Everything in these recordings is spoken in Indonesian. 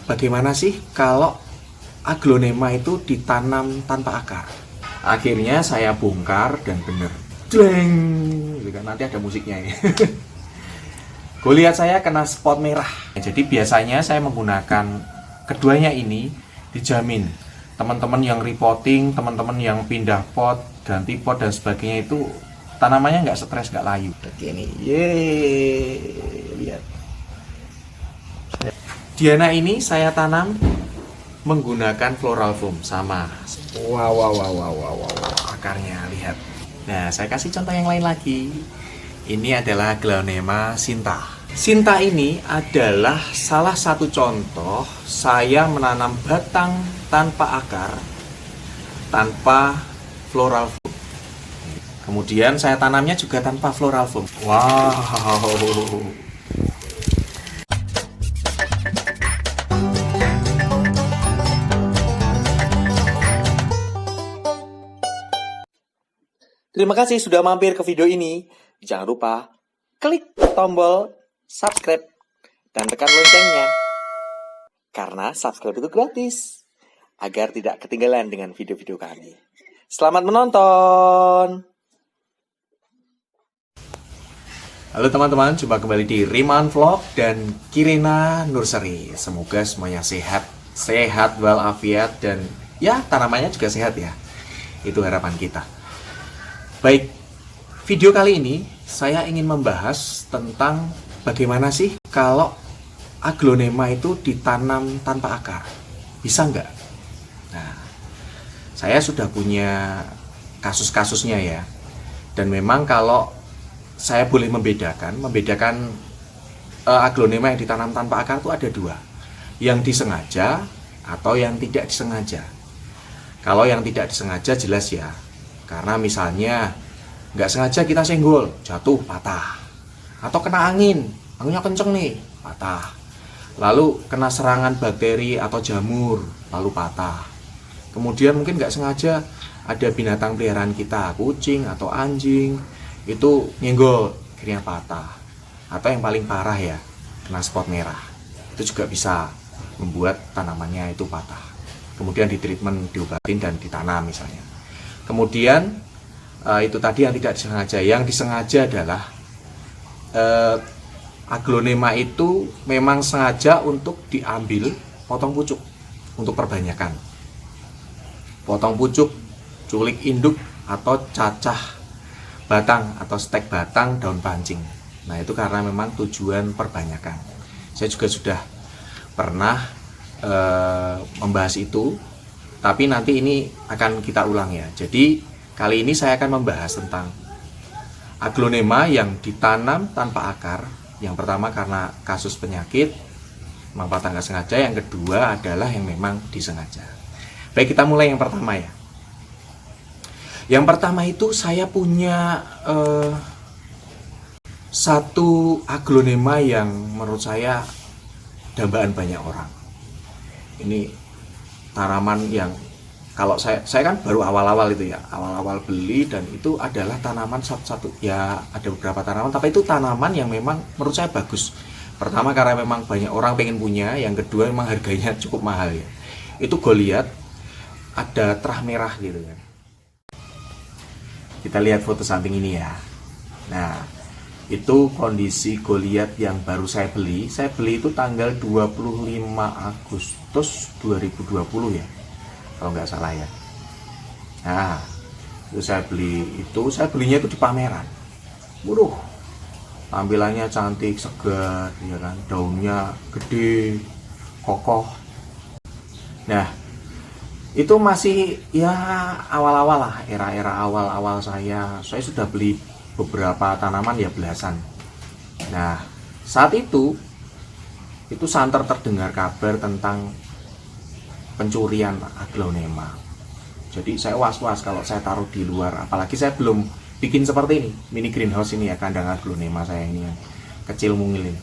bagaimana sih kalau aglonema itu ditanam tanpa akar? Akhirnya saya bongkar dan bener. Jleng! Nanti ada musiknya ya. Goliat saya kena spot merah. Jadi biasanya saya menggunakan keduanya ini, dijamin teman-teman yang repotting, teman-teman yang pindah pot, ganti pot dan sebagainya itu tanamannya nggak stres, nggak layu. Begini, yeay, lihat. Diana ini saya tanam menggunakan floral foam sama. Wow, akarnya lihat. Nah, saya kasih contoh yang lain lagi. Ini adalah Aglonema Sinta. Sinta ini adalah salah satu contoh saya menanam batang tanpa akar, tanpa floral foam. Kemudian saya tanamnya juga tanpa floral foam. Wow. Terima kasih sudah mampir ke video ini. Jangan lupa klik tombol subscribe dan tekan loncengnya. Karena subscribe itu gratis, agar tidak ketinggalan dengan video-video kami. Selamat menonton. Halo teman-teman, jumpa kembali di Riman Vlog dan Kirina Nursery. Semoga semuanya sehat walafiat dan ya tanamannya juga sehat ya. Itu harapan kita. Baik, video kali ini saya ingin membahas tentang bagaimana sih kalau aglonema itu ditanam tanpa akar. Bisa nggak? Nah, saya sudah punya kasus-kasusnya ya. Dan memang kalau saya boleh membedakan aglonema yang ditanam tanpa akar itu ada dua. Yang disengaja atau yang tidak disengaja. Kalau yang tidak disengaja jelas ya. Karena misalnya nggak sengaja kita senggol, jatuh, patah. Atau kena angin, anginnya kenceng nih, patah. Lalu kena serangan bakteri atau jamur, lalu patah. Kemudian mungkin nggak sengaja ada binatang peliharaan kita, kucing atau anjing, itu nyenggol, akhirnya patah. Atau yang paling parah ya, kena spot merah. Itu juga bisa membuat tanamannya itu patah. Kemudian ditreatment, diobatin dan ditanam misalnya. Kemudian itu tadi yang tidak disengaja. Yang disengaja adalah aglonema itu memang sengaja untuk diambil potong pucuk untuk perbanyakan. Potong pucuk, culik induk atau cacah batang atau stek batang daun pancing. Nah, itu karena memang tujuan perbanyakan. Saya juga sudah pernah membahas itu. Tapi nanti ini akan kita ulang ya. Jadi kali ini saya akan membahas tentang aglonema yang ditanam tanpa akar. Yang pertama karena kasus penyakit, memang patah nggak sengaja. Yang kedua adalah yang memang disengaja. Baik, kita mulai yang pertama ya. Yang pertama itu saya punya satu aglonema yang menurut saya dambaan banyak orang. Ini tanaman yang kalau saya kan baru awal-awal itu ya, awal-awal beli, dan itu adalah tanaman satu ya, ada beberapa tanaman, tapi itu tanaman yang memang menurut saya bagus. Pertama karena memang banyak orang pengen punya, yang kedua memang harganya cukup mahal ya. Itu Goliat ada terah merah gitu kan. Kita lihat foto samping ini ya. Nah, itu kondisi Goliat yang baru saya beli. Saya beli itu tanggal 25 Agustus 2020 ya, kalau nggak salah ya. Nah, itu saya belinya itu di pameran. Waduh, tampilannya cantik, segar, ya kan, daunnya gede, kokoh. Nah, itu masih ya awal-awal lah, era-era awal-awal saya sudah beli beberapa tanaman ya belasan. Nah, saat itu santer terdengar kabar tentang pencurian aglonema. Jadi saya was-was kalau saya taruh di luar, apalagi saya belum bikin seperti ini, mini greenhouse ini ya, kandang aglonema saya ini yang kecil mungil ini.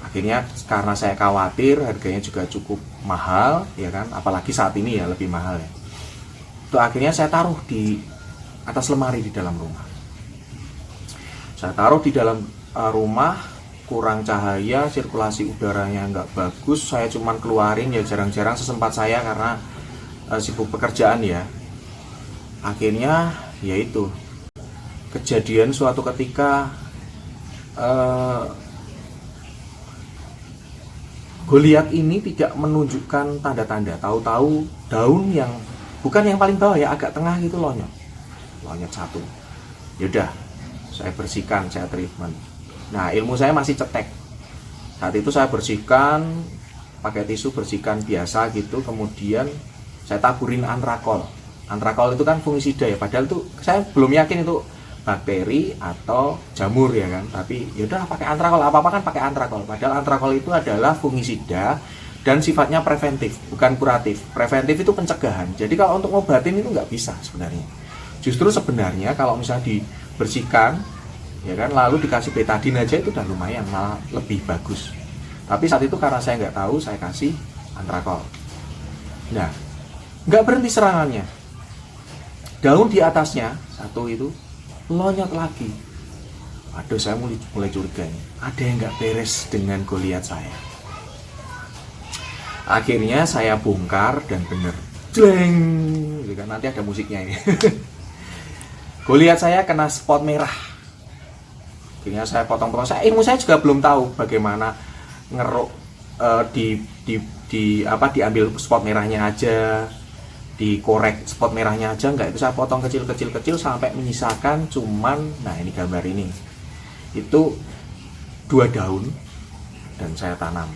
Akhirnya karena saya khawatir harganya juga cukup mahal ya kan, apalagi saat ini ya lebih mahal ya. Itu akhirnya saya taruh di atas lemari di dalam rumah. Saya taruh di dalam rumah kurang cahaya, sirkulasi udaranya nggak bagus. Saya cuman keluarin ya jarang-jarang sesempat saya karena sibuk pekerjaan ya. Akhirnya yaitu kejadian suatu ketika Goliat ini tidak menunjukkan tanda-tanda. Tahu-tahu daun yang bukan yang paling bawah ya, agak tengah gitu lonyot satu. Yaudah, saya bersihkan, saya treatment. Nah, ilmu saya masih cetek. Saat itu saya bersihkan pakai tisu, bersihkan biasa gitu. Kemudian saya taburin antrakol. Antrakol itu kan fungisida ya, padahal itu saya belum yakin itu bakteri atau jamur ya kan, tapi yaudah pakai antrakol, apa-apa kan pakai antrakol. Padahal antrakol itu adalah fungisida dan sifatnya preventif, bukan kuratif. Preventif itu pencegahan, jadi kalau untuk ngobatin itu nggak bisa sebenarnya. Justru sebenarnya kalau misalnya dibersihkan ya kan, lalu dikasih betadine aja itu udah lumayan, malah lebih bagus. Tapi saat itu karena saya nggak tahu, saya kasih antrakol. Nah, nggak berhenti serangannya, daun di atasnya satu itu lonyot lagi. Aduh, saya mulai curiga nih, ada yang nggak beres dengan Goliat saya. Akhirnya saya bongkar dan bener, jleng, gitu kan, nanti ada musiknya ini. Goliat saya kena spot merah. Akhirnya saya potong-potong. Ilmu saya juga belum tahu bagaimana ngeruk diambil spot merahnya aja, dikorek spot merahnya aja, enggak, itu saya potong kecil sampai menyisakan cuman, nah ini gambar ini, itu 2 daun dan saya tanam.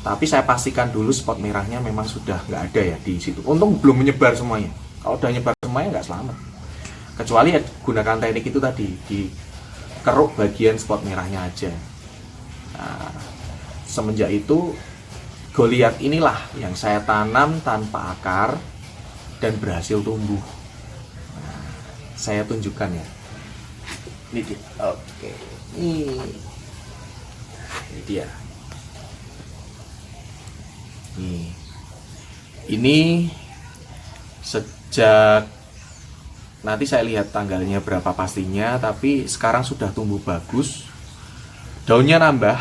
Tapi saya pastikan dulu spot merahnya memang sudah nggak ada ya di situ. Untung belum menyebar semuanya. Kalau udah nyebar semuanya nggak selamat. Kecuali ya gunakan teknik itu tadi, dikeruk bagian spot merahnya aja. Nah, semenjak itu Goliat inilah yang saya tanam tanpa akar dan berhasil tumbuh. Nah, saya tunjukkan ya. Ini dia. Oke. Ini dia. Ini sejak, nanti saya lihat tanggalnya berapa pastinya, tapi sekarang sudah tumbuh bagus. Daunnya nambah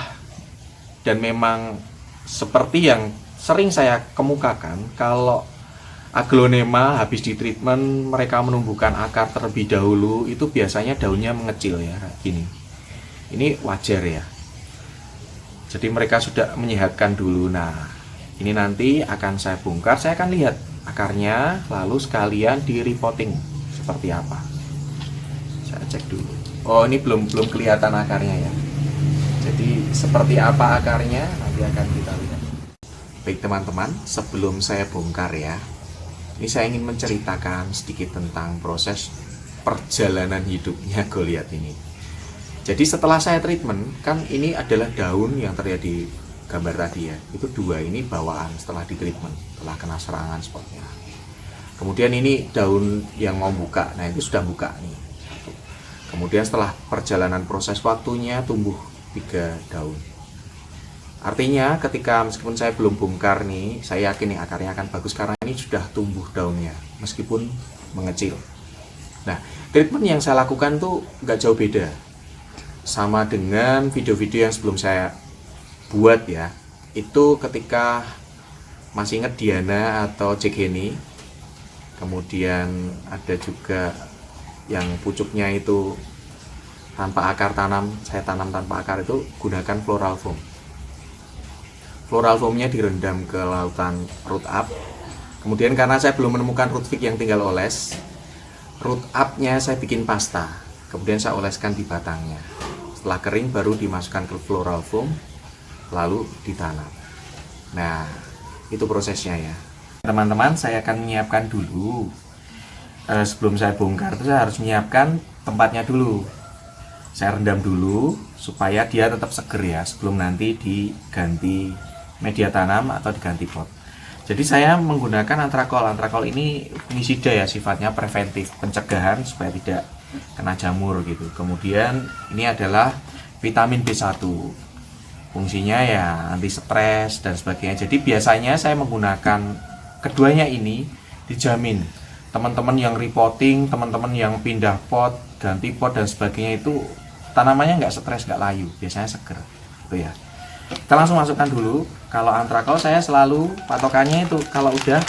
dan memang seperti yang sering saya kemukakan, kalau aglonema habis di treatment mereka menumbuhkan akar terlebih dahulu, itu biasanya daunnya mengecil ya, gini. Ini wajar ya. Jadi mereka sudah menyehatkan dulu. Nah, ini nanti akan saya bongkar, saya akan lihat akarnya, lalu sekalian di repotting seperti apa. Saya cek dulu. Oh, ini belum kelihatan akarnya ya. Jadi seperti apa akarnya nanti akan kita lihat. Baik teman-teman, sebelum saya bongkar ya, ini saya ingin menceritakan sedikit tentang proses perjalanan hidupnya Goliat ini. Jadi setelah saya treatment, kan ini adalah daun yang terlihat di gambar tadi ya. Itu 2, ini bawaan setelah di treatment, setelah kena serangan spotnya. Kemudian ini daun yang mau buka, nah itu sudah buka nih. Kemudian setelah perjalanan proses waktunya tumbuh 3 daun. Artinya ketika meskipun saya belum bongkar nih, saya yakin nih akarnya akan bagus karena ini sudah tumbuh daunnya meskipun mengecil. Nah, treatment yang saya lakukan tuh nggak jauh beda sama dengan video-video yang sebelum saya buat ya. Itu ketika masih ingat Diana atau Jack Henny, kemudian ada juga yang pucuknya itu tanpa akar tanam, saya tanam tanpa akar, itu gunakan floral foam. Floral foamnya direndam ke lautan root up. Kemudian karena saya belum menemukan root fig yang tinggal oles, root up-nya saya bikin pasta, kemudian saya oleskan di batangnya. Setelah kering baru dimasukkan ke floral foam, lalu ditanam. Nah, itu prosesnya ya teman-teman. Saya akan menyiapkan dulu, sebelum saya bongkar itu saya harus menyiapkan tempatnya dulu. Saya rendam dulu supaya dia tetap seger ya, sebelum nanti diganti media tanam atau diganti pot. Jadi saya menggunakan antrakol. Antrakol ini fungisida ya, sifatnya preventif, pencegahan supaya tidak kena jamur gitu. Kemudian ini adalah vitamin B1, fungsinya ya anti stres dan sebagainya. Jadi biasanya saya menggunakan keduanya ini, dijamin teman-teman yang repotting, teman-teman yang pindah pot, ganti pot dan sebagainya itu tanamannya nggak stres, nggak layu, biasanya seger. gitu ya. Kita langsung masukkan dulu. Kalau antrakol saya selalu patokannya itu kalau udah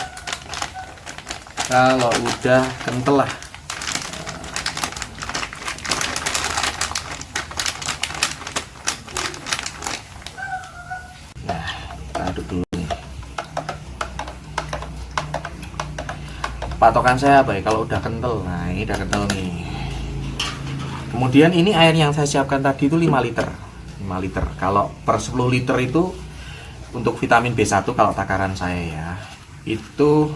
kental lah. Nah, kita aduk dulu nih. Patokan saya apa ya? Kalau udah kental. Nah, ini udah kental nih. Kemudian ini air yang saya siapkan tadi itu 5 liter. 5 liter. Kalau per 10 liter itu untuk vitamin B1 kalau takaran saya ya, itu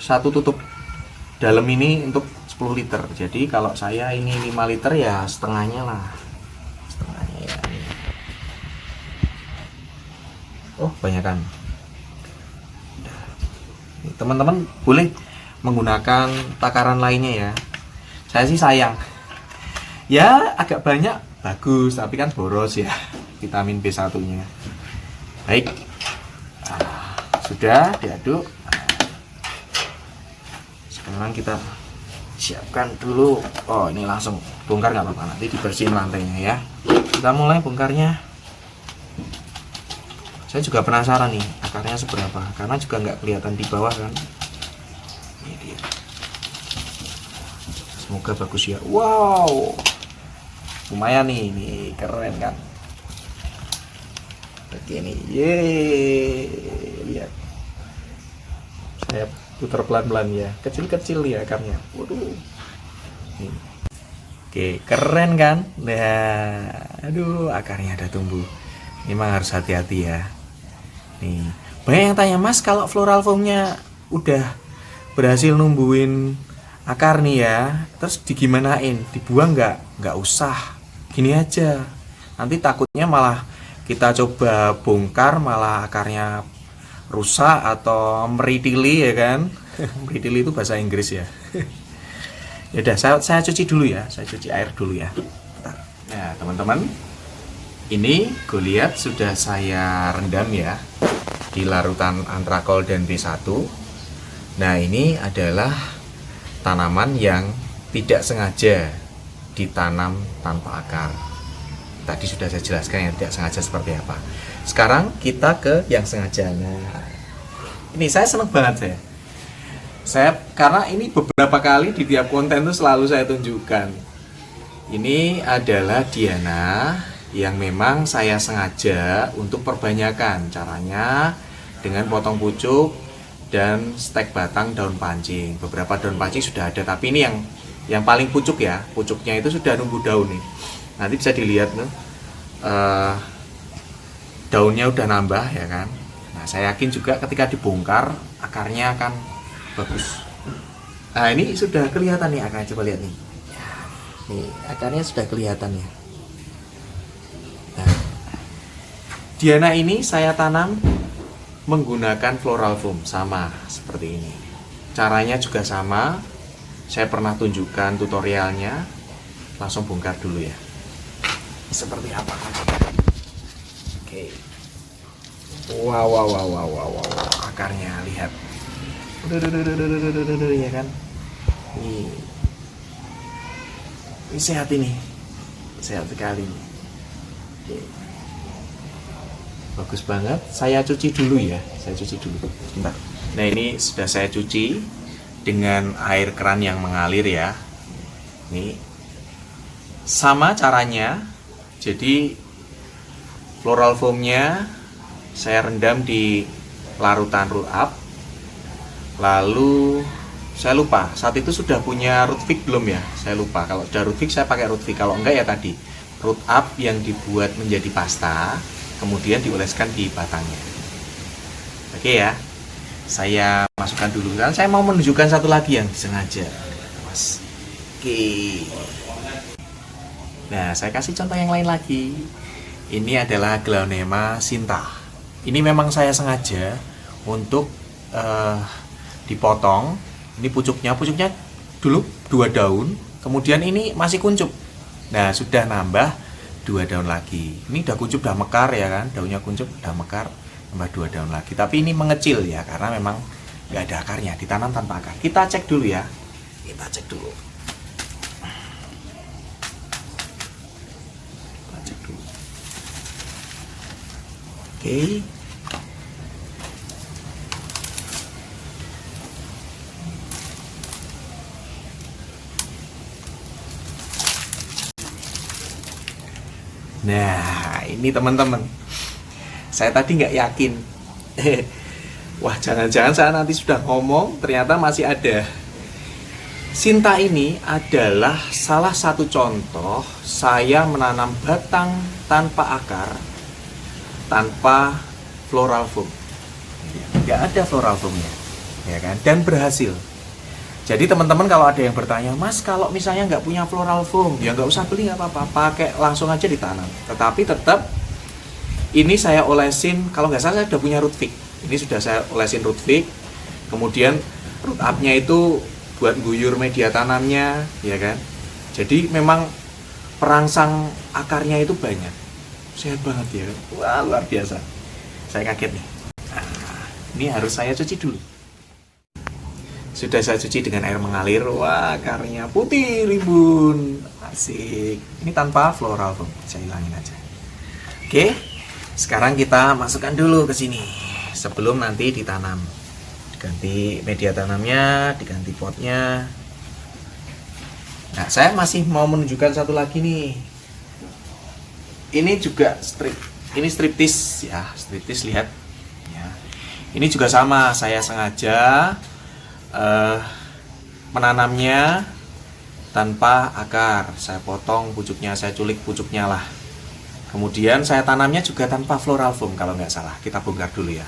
satu tutup dalam ini untuk 10 liter. Jadi kalau saya ini 5 liter ya setengahnya lah. Setengahnya ya. Oh, banyakan. Teman-teman boleh menggunakan takaran lainnya ya. Saya sih sayang. Ya agak banyak bagus, tapi kan boros ya vitamin B1-nya. Baik, sudah diaduk. Sekarang kita siapkan dulu. Oh, ini langsung bongkar nggak apa-apa, nanti dibersihin lantainya ya. Kita mulai bongkarnya. Saya juga penasaran nih akarnya seberapa, karena juga nggak kelihatan di bawah kan. Ini dia. Semoga bagus ya. Wow, lumayan nih, ini keren kan. Oke nih, yeay, lihat. Saya putar pelan-pelan ya, kecil-kecil ya akarnya. Waduh. Nih. Oke, keren kan? Nah, aduh, akarnya ada tumbuh. Ini mah harus hati-hati ya. Nih, banyak yang tanya, Mas, kalau floral foamnya udah berhasil numbuhin akar nih ya, terus digimanain? Dibuang nggak? Nggak usah. Gini aja. Nanti takutnya malah kita coba bongkar malah akarnya rusak atau meritili ya kan. Meritili itu bahasa Inggris ya. Ya udah, saya cuci dulu ya. Saya cuci air dulu ya. Bentar. Nah, teman-teman, ini Goliath sudah saya rendam ya di larutan antrakol dan B1. Nah, ini adalah tanaman yang tidak sengaja ditanam tanpa akar. Tadi sudah saya jelaskan yang tidak sengaja seperti apa. Sekarang kita ke yang sengaja. Nah, ini saya senang banget saya karena ini beberapa kali di tiap konten itu selalu saya tunjukkan. Ini adalah Diana yang memang saya sengaja untuk perbanyakan. Caranya dengan potong pucuk dan stek batang daun pancing. Beberapa daun pancing sudah ada, tapi ini yang paling pucuk ya. Pucuknya itu sudah nunggu daun nih. Nanti bisa dilihat nih, daunnya udah nambah ya kan. Nah, saya yakin juga ketika dibongkar akarnya akan bagus. Nah, ini sudah kelihatan nih akarnya, coba lihat nih. Nih, akarnya sudah kelihatan ya. Nah, Diana ini saya tanam menggunakan floral foam, sama seperti ini. Caranya juga sama. Saya pernah tunjukkan tutorialnya. Langsung bongkar dulu ya. Seperti apa konsepnya? Oke. Wow. Akarnya lihat. Ya kan? Ini sehat ini. Sehat sekali. Oke. Bagus banget. Saya cuci dulu ya. Bentar. Nah, ini sudah saya cuci dengan air keran yang mengalir ya. Ini sama caranya. Jadi floral foamnya saya rendam di larutan root up. Lalu saya lupa, saat itu sudah punya root fig belum ya? Saya lupa. Kalau sudah root fig saya pakai root fig. Kalau enggak ya tadi root up yang dibuat menjadi pasta, kemudian dioleskan di batangnya. Oke ya, saya masukkan dulu. Sekarang saya mau menunjukkan satu lagi yang disengaja. Mas. Oke. Nah, saya kasih contoh yang lain lagi. Ini adalah Glaonema Sinta. Ini memang saya sengaja untuk dipotong. Ini pucuknya dulu 2 daun, kemudian ini masih kuncup. Nah, sudah nambah 2 daun lagi. Ini udah kuncup, udah mekar ya kan, daunnya kuncup, udah mekar, tambah 2 daun lagi. Tapi ini mengecil ya, karena memang nggak ada akarnya, ditanam tanpa akar. Kita cek dulu ya. Oke. Nah, ini teman-teman, saya tadi nggak yakin. Wah, jangan-jangan saya nanti sudah ngomong, ternyata masih ada. Sinta ini adalah salah satu contoh saya menanam batang tanpa akar, tanpa floral foam. Nggak ada floral foamnya, ya kan? Dan berhasil. Jadi teman-teman kalau ada yang bertanya, Mas kalau misalnya nggak punya floral foam, ya nggak usah beli, nggak apa-apa, pakai langsung aja ditanam. Tetapi tetap ini saya olesin, kalau nggak salah saya sudah punya root fix. Ini sudah saya olesin root fix, kemudian root up-nya itu buat guyur media tanamnya, ya kan. Jadi memang perangsang akarnya itu banyak, sehat banget ya kan. Wah, luar biasa, saya kaget nih. Nah, ini harus saya cuci dulu. Sudah saya cuci dengan air mengalir. Wah, akarnya putih rimbun, asik. Ini tanpa floral foam, saya hilangin aja. Oke, sekarang kita masukkan dulu ke sini sebelum nanti ditanam. Diganti media tanamnya, diganti potnya. Nah, saya masih mau menunjukkan satu lagi nih. Ini juga ini striptis ya, striptis, lihat. Ya. Ini juga sama, saya sengaja menanamnya tanpa akar. Saya potong pucuknya, saya culik pucuknya lah. Kemudian saya tanamnya juga tanpa floral foam kalau nggak salah. Kita bongkar dulu ya.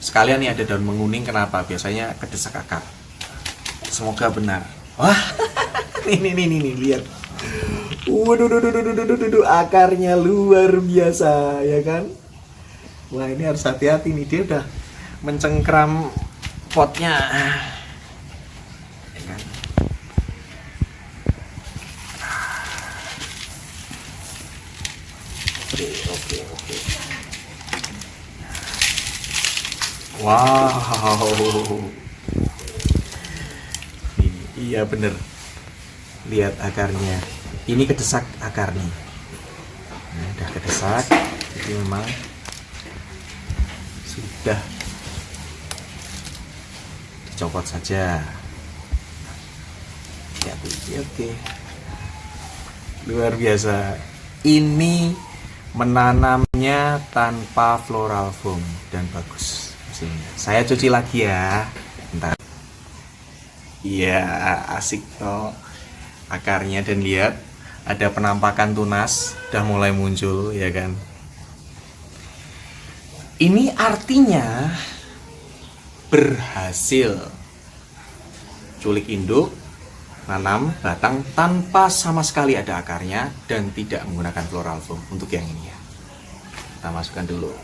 Sekalian nih ada daun menguning, kenapa? Biasanya kedesak akar. Semoga benar. Wah, ini lihat. Waduh, akarnya luar biasa ya kan? Wah, ini harus hati-hati nih, dia udah mencengkram potnya. Ya kan? Oke. Wow. Iya bener. Lihat akarnya. Ini kedesak akar nih. Nah, udah kedesak. Jadi memang sudah dicopot saja. Ya, oke. Luar biasa. Ini menanamnya tanpa floral foam dan bagus. Saya cuci lagi ya. Bentar. Iya, asik toh akarnya, dan lihat ada penampakan tunas udah mulai muncul ya kan. Ini artinya berhasil. Culik induk, nanam batang tanpa sama sekali ada akarnya dan tidak menggunakan floral foam untuk yang ini ya. Kita masukkan dulu.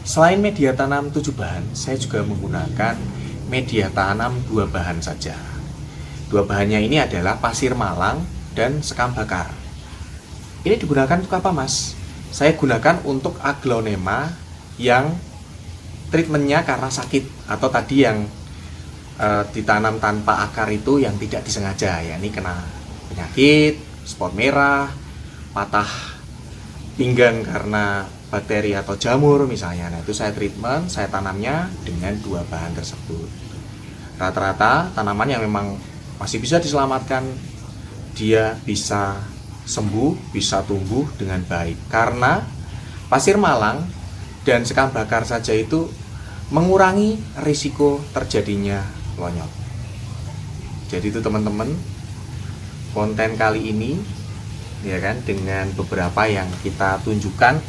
Selain media tanam 7 bahan, saya juga menggunakan media tanam 2 bahan saja. 2 bahannya ini adalah pasir malang dan sekam bakar. Ini digunakan untuk apa, Mas? Saya gunakan untuk aglonema yang treatmentnya karena sakit, atau tadi yang ditanam tanpa akar itu yang tidak disengaja, ya ini kena penyakit, spot merah, patah pinggang karena bakteri atau jamur misalnya. Nah, itu saya treatment, saya tanamnya dengan 2 bahan tersebut. Rata-rata tanaman yang memang masih bisa diselamatkan, dia bisa sembuh, bisa tumbuh dengan baik, karena pasir malang dan sekam bakar saja itu mengurangi risiko terjadinya lonyot. Jadi itu teman-teman, konten kali ini ya kan, dengan beberapa yang kita tunjukkan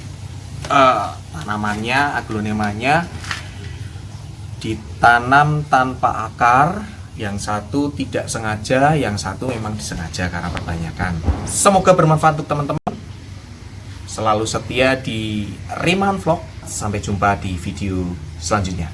tanamannya, aglonemanya ditanam tanpa akar, yang satu tidak sengaja, yang satu memang disengaja karena perbanyakan. Semoga bermanfaat untuk teman-teman. Selalu setia di Riman Vlog. Sampai jumpa di video selanjutnya.